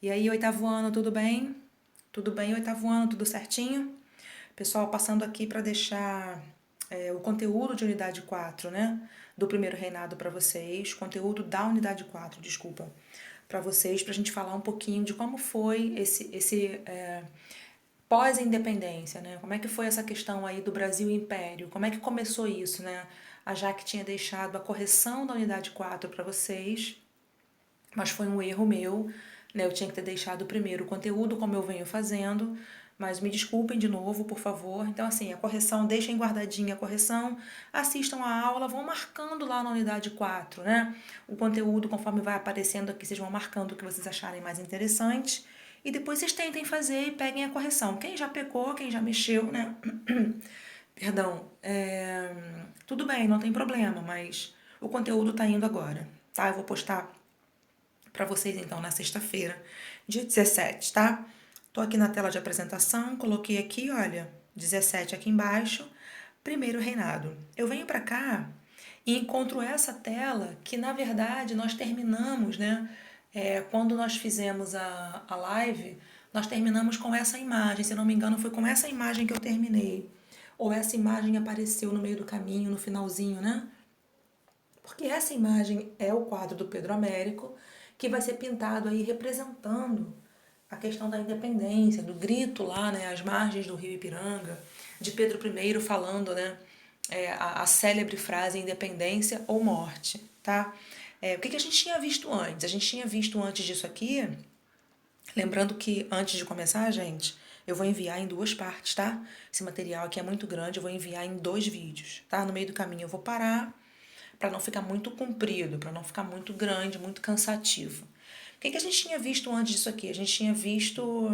E aí, oitavo ano, tudo bem? Tudo bem, oitavo ano, tudo certinho? Pessoal, passando aqui para deixar o conteúdo de unidade 4, né? Do primeiro reinado para vocês, conteúdo da unidade 4, desculpa, para vocês, para a gente falar um pouquinho de como foi esse pós-independência, né? Como é que foi essa questão aí do Brasil Império? Como é que começou isso, né? A Jaque tinha deixado a correção da unidade 4 para vocês, mas foi um erro meu, né? Eu tinha que ter deixado primeiro o conteúdo como eu venho fazendo, mas me desculpem de novo, por favor. Então, assim, a correção, deixem guardadinha a correção, assistam a aula, vão marcando lá na unidade 4, né? O conteúdo, conforme vai aparecendo aqui, vocês vão marcando o que vocês acharem mais interessante. E depois vocês tentem fazer e peguem a correção. Quem já pegou, quem já mexeu, né? Perdão, tudo bem, não tem problema, mas o conteúdo tá indo agora, tá? Eu vou postar para vocês então na sexta-feira, dia 17, tá? Tô aqui na tela de apresentação, coloquei aqui, olha, 17 aqui embaixo, primeiro reinado. Eu venho para cá e encontro essa tela que na verdade nós terminamos, né? Quando nós fizemos a live, nós terminamos com essa imagem, se não me engano, foi com essa imagem que eu terminei. Ou essa imagem apareceu no meio do caminho, no finalzinho, né? Porque essa imagem é o quadro do Pedro Américo, que vai ser pintado aí representando a questão da independência, do grito lá, né, às margens do rio Ipiranga, de Pedro I falando, né, a célebre frase independência ou morte, tá? O que a gente tinha visto antes? A gente tinha visto antes disso aqui, lembrando que antes de começar, gente, eu vou enviar em duas partes, tá? Esse material aqui é muito grande, eu vou enviar em 2 vídeos, tá? No meio do caminho eu vou parar, para não ficar muito comprido, para não ficar muito grande, muito cansativo. O que a gente tinha visto antes disso aqui? A gente tinha visto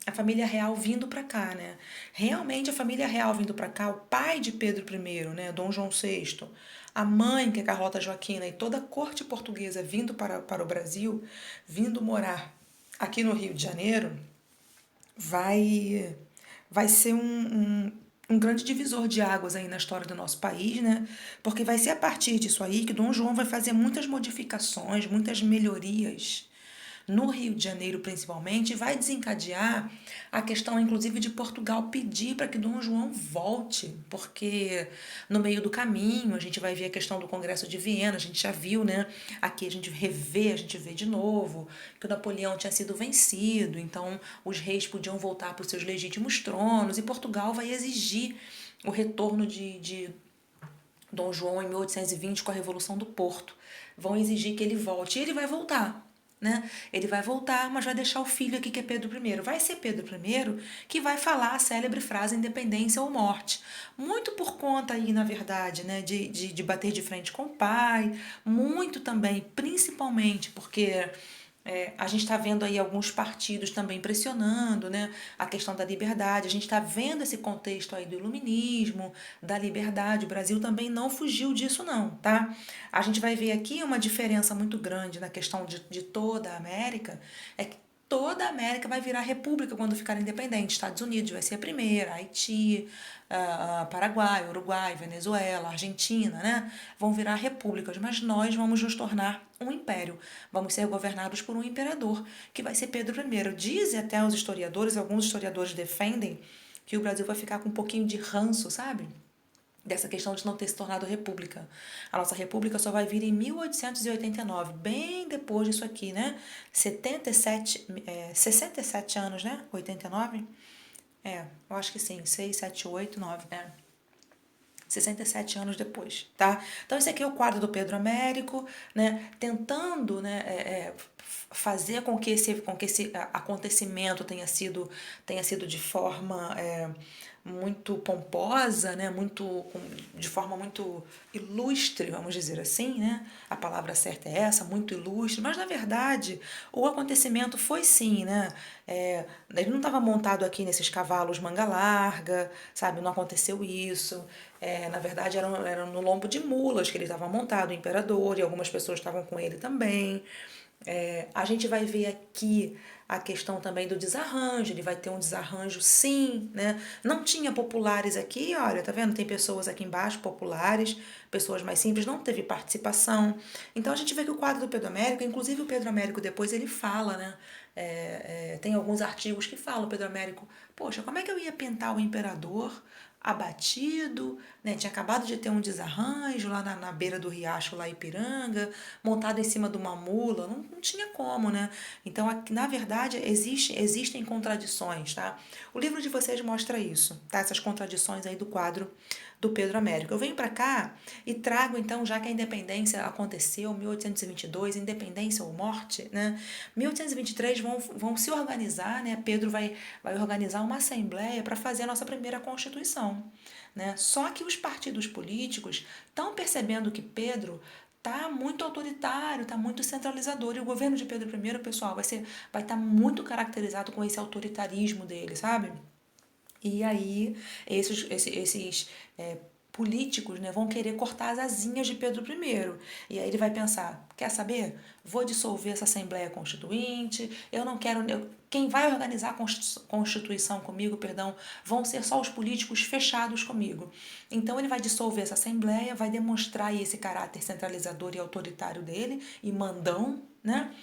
a família real vindo para cá, né? Realmente a família real vindo para cá, o pai de Pedro I, né, Dom João VI, a mãe, que é Carlota Joaquina, e toda a corte portuguesa vindo para o Brasil, vindo morar aqui no Rio de Janeiro, vai vai ser um grande divisor de águas aí na história do nosso país, né? Porque vai ser a partir disso aí que Dom João vai fazer muitas modificações, muitas melhorias no Rio de Janeiro principalmente, vai desencadear a questão, inclusive, de Portugal pedir para que Dom João volte, porque no meio do caminho a gente vai ver a questão do Congresso de Viena, a gente já viu, né? Aqui a gente revê, a gente vê de novo que o Napoleão tinha sido vencido, então os reis podiam voltar para os seus legítimos tronos, e Portugal vai exigir o retorno de Dom João em 1820 com a Revolução do Porto. Vão exigir que ele volte. E ele vai voltar, né? Ele vai voltar, mas vai deixar o filho aqui que é Pedro I. Vai ser Pedro I que vai falar a célebre frase independência ou morte. Muito por conta aí, na verdade, né, de bater de frente com o pai, muito também, principalmente porque a gente está vendo aí alguns partidos também pressionando, né, a questão da liberdade. A gente está vendo esse contexto aí do iluminismo, da liberdade. O Brasil também não fugiu disso, não, tá? A gente vai ver aqui uma diferença muito grande na questão de toda a América, é que toda a América vai virar república quando ficar independente. Estados Unidos vai ser a primeira, Haiti, Paraguai, Uruguai, Venezuela, Argentina, né? Vão virar repúblicas, mas nós vamos nos tornar um império. Vamos ser governados por um imperador, que vai ser Pedro I. Dizem até os historiadores, alguns historiadores defendem que o Brasil vai ficar com um pouquinho de ranço, sabe? Dessa questão de não ter se tornado república. A nossa república só vai vir em 1889, bem depois disso aqui, né? 67 anos, né? 89? Eu acho que sim, 6, 7, 8, 9, 67 anos depois, tá? Então esse aqui é o quadro do Pedro Américo, né? Tentando, né, fazer com que esse acontecimento tenha sido de forma muito pomposa, né? De forma muito ilustre, vamos dizer assim, né? A palavra certa é essa, muito ilustre, mas na verdade o acontecimento foi sim, né? Ele não estava montado aqui nesses cavalos manga larga, sabe? Não aconteceu isso. Na verdade era no lombo de mulas que ele estava montado, o imperador, e algumas pessoas estavam com ele também. A gente vai ver aqui a questão também do desarranjo, ele vai ter um desarranjo sim, né? Não tinha populares aqui, olha, tá vendo? Tem pessoas aqui embaixo, populares, pessoas mais simples, não teve participação. Então a gente vê que o quadro do Pedro Américo, inclusive o Pedro Américo depois ele fala, né? Tem alguns artigos que falam, Pedro Américo, poxa, como é que eu ia pintar o imperador abatido, né? Tinha acabado de ter um desarranjo lá na beira do riacho, lá em Ipiranga, montado em cima de uma mula, não tinha como, né? Então, na verdade, existem contradições, tá? O livro de vocês mostra isso, tá? Essas contradições aí do quadro do Pedro Américo. Eu venho para cá e trago, então, já que a independência aconteceu, 1822, independência ou morte, né? 1823 vão se organizar, né? Pedro vai organizar uma assembleia para fazer a nossa primeira Constituição, né? Só que os partidos políticos estão percebendo que Pedro tá muito autoritário, tá muito centralizador. E o governo de Pedro I, pessoal, vai estar muito caracterizado com esse autoritarismo dele, sabe? E aí, esses políticos, né, vão querer cortar as asinhas de Pedro I. E aí ele vai pensar, quer saber? Vou dissolver essa Assembleia Constituinte, eu não quero... quem vai organizar a Constituição comigo, perdão, vão ser só os políticos fechados comigo. Então ele vai dissolver essa Assembleia, vai demonstrar aí esse caráter centralizador e autoritário dele, e mandão, né?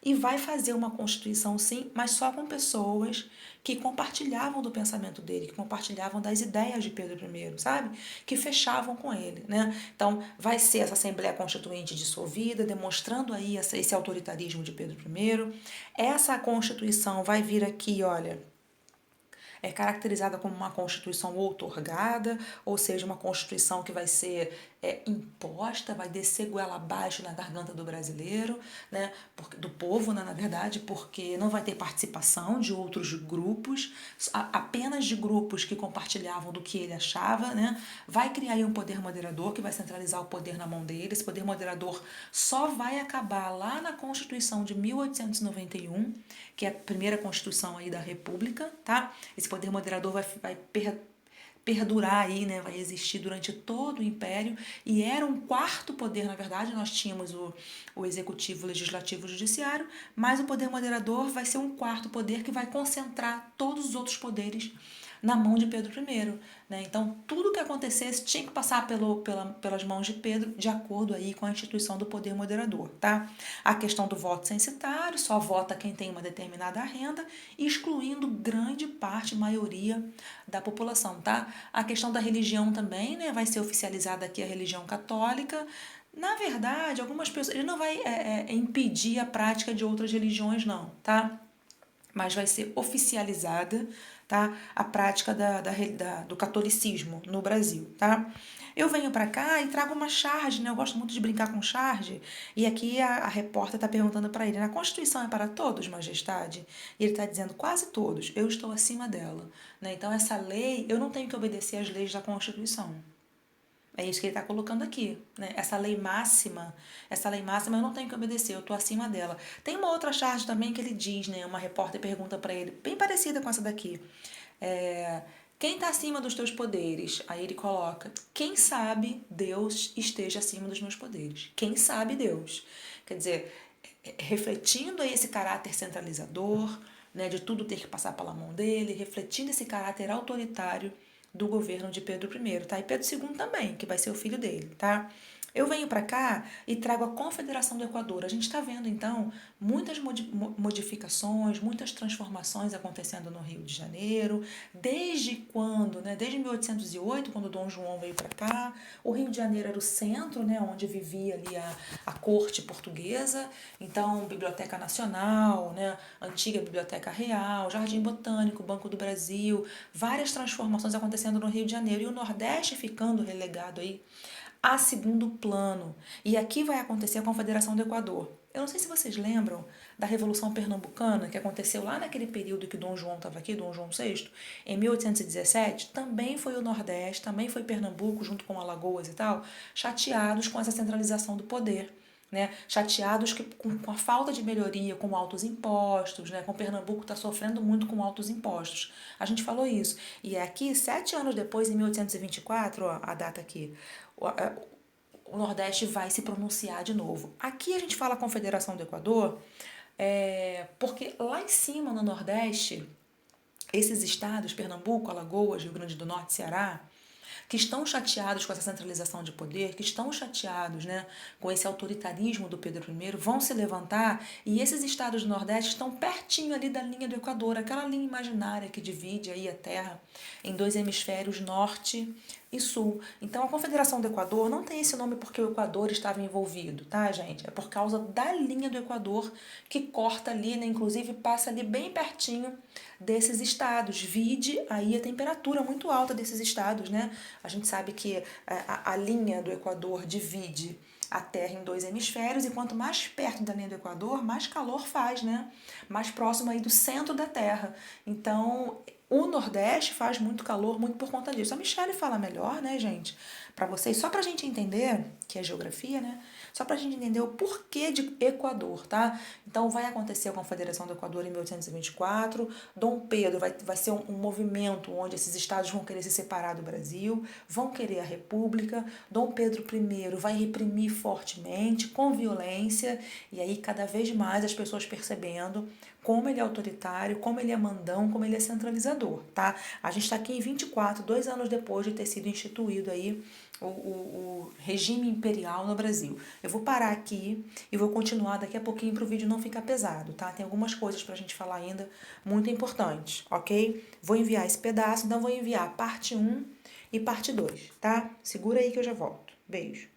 E vai fazer uma Constituição, sim, mas só com pessoas que compartilhavam do pensamento dele, que compartilhavam das ideias de Pedro I, sabe? Que fechavam com ele, né? Então, vai ser essa Assembleia Constituinte dissolvida, demonstrando aí esse autoritarismo de Pedro I. Essa Constituição vai vir aqui, olha, é caracterizada como uma Constituição outorgada, ou seja, uma Constituição que vai ser imposta, vai descer goela abaixo na garganta do brasileiro, né, do povo, né, na verdade, porque não vai ter participação de outros grupos, apenas de grupos que compartilhavam do que ele achava, né, vai criar aí um poder moderador que vai centralizar o poder na mão dele. Esse poder moderador só vai acabar lá na Constituição de 1891, que é a primeira Constituição aí da República, tá? Esse poder moderador vai perdurar aí, né, vai existir durante todo o Império, e era um quarto poder, na verdade. Nós tínhamos o Executivo, o Legislativo e o Judiciário, mas o poder moderador vai ser um quarto poder que vai concentrar todos os outros poderes na mão de Pedro I, né? Então, tudo que acontecesse tinha que passar pelas mãos de Pedro, de acordo aí com a instituição do poder moderador, tá? A questão do voto censitário, só vota quem tem uma determinada renda, excluindo grande parte, maioria da população, tá? A questão da religião também, né? Vai ser oficializada aqui a religião católica. Na verdade, algumas pessoas... Ele não vai impedir a prática de outras religiões, não, tá? Mas vai ser oficializada, tá, a prática do catolicismo no Brasil, tá? Eu venho para cá e trago uma charge, né? Eu gosto muito de brincar com charge. E aqui a repórter está perguntando para ele: a Constituição é para todos, Majestade? E ele está dizendo: quase todos. Eu estou acima dela, né? Então essa lei, eu não tenho que obedecer às leis da Constituição. É isso que ele está colocando aqui, né? Essa lei máxima eu não tenho que obedecer, eu estou acima dela. Tem uma outra charge também que ele diz, né? Uma repórter pergunta para ele, bem parecida com essa daqui. Quem está acima dos teus poderes? Aí ele coloca: quem sabe Deus esteja acima dos meus poderes. Quem sabe Deus? Quer dizer, refletindo aí esse caráter centralizador, né? De tudo ter que passar pela mão dele, refletindo esse caráter autoritário do governo de Pedro I, tá? E Pedro II também, que vai ser o filho dele, tá? Eu venho para cá e trago a Confederação do Equador. A gente está vendo, então, muitas modificações, muitas transformações acontecendo no Rio de Janeiro. Desde quando, né? Desde 1808, quando Dom João veio para cá, o Rio de Janeiro era o centro, né? Onde vivia ali a corte portuguesa. Então, Biblioteca Nacional, né? Antiga Biblioteca Real, Jardim Botânico, Banco do Brasil, várias transformações acontecendo no Rio de Janeiro, e o Nordeste ficando relegado aí a segundo plano. E aqui vai acontecer a Confederação do Equador. Eu não sei se vocês lembram da Revolução Pernambucana, que aconteceu lá naquele período que Dom João estava aqui, Dom João VI, em 1817. Também foi o Nordeste, também foi Pernambuco, junto com Alagoas e tal, chateados com essa centralização do poder, né? Chateados com a falta de melhoria, com altos impostos, né? Com Pernambuco está sofrendo muito com altos impostos. A gente falou isso. E é aqui, 7 anos depois, em 1824, ó, a data aqui, o Nordeste vai se pronunciar de novo. Aqui a gente fala Confederação do Equador, porque lá em cima, no Nordeste, esses estados, Pernambuco, Alagoas, Rio Grande do Norte, Ceará, que estão chateados com essa centralização de poder, que estão chateados, né, com esse autoritarismo do Pedro I, vão se levantar, e esses estados do Nordeste estão pertinho ali da linha do Equador, aquela linha imaginária que divide aí a Terra em dois hemisférios, norte e sul. Então a Confederação do Equador não tem esse nome porque o Equador estava envolvido, tá, gente? É por causa da linha do Equador que corta ali, né? Inclusive passa ali bem pertinho desses estados. Vide aí a temperatura muito alta desses estados, né? A gente sabe que a linha do Equador divide a Terra em dois hemisférios, e quanto mais perto da linha do Equador, mais calor faz, né? Mais próximo aí do centro da Terra. Então, o Nordeste faz muito calor, muito por conta disso. A Michelle fala melhor, né, gente? Para vocês, só pra gente entender, que é geografia, né? Só pra gente entender o porquê de Equador, tá? Então, vai acontecer a Confederação do Equador em 1824. Dom Pedro vai ser um movimento onde esses estados vão querer se separar do Brasil, vão querer a República. Dom Pedro I vai reprimir fortemente, com violência, e aí cada vez mais as pessoas percebendo como ele é autoritário, como ele é mandão, como ele é centralizador, tá? A gente está aqui em 24, 2 anos depois de ter sido instituído aí o regime imperial no Brasil. Eu vou parar aqui e vou continuar daqui a pouquinho para o vídeo não ficar pesado, tá? Tem algumas coisas para a gente falar ainda muito importantes, ok? Vou enviar esse pedaço, então vou enviar parte 1 e parte 2, tá? Segura aí que eu já volto. Beijo.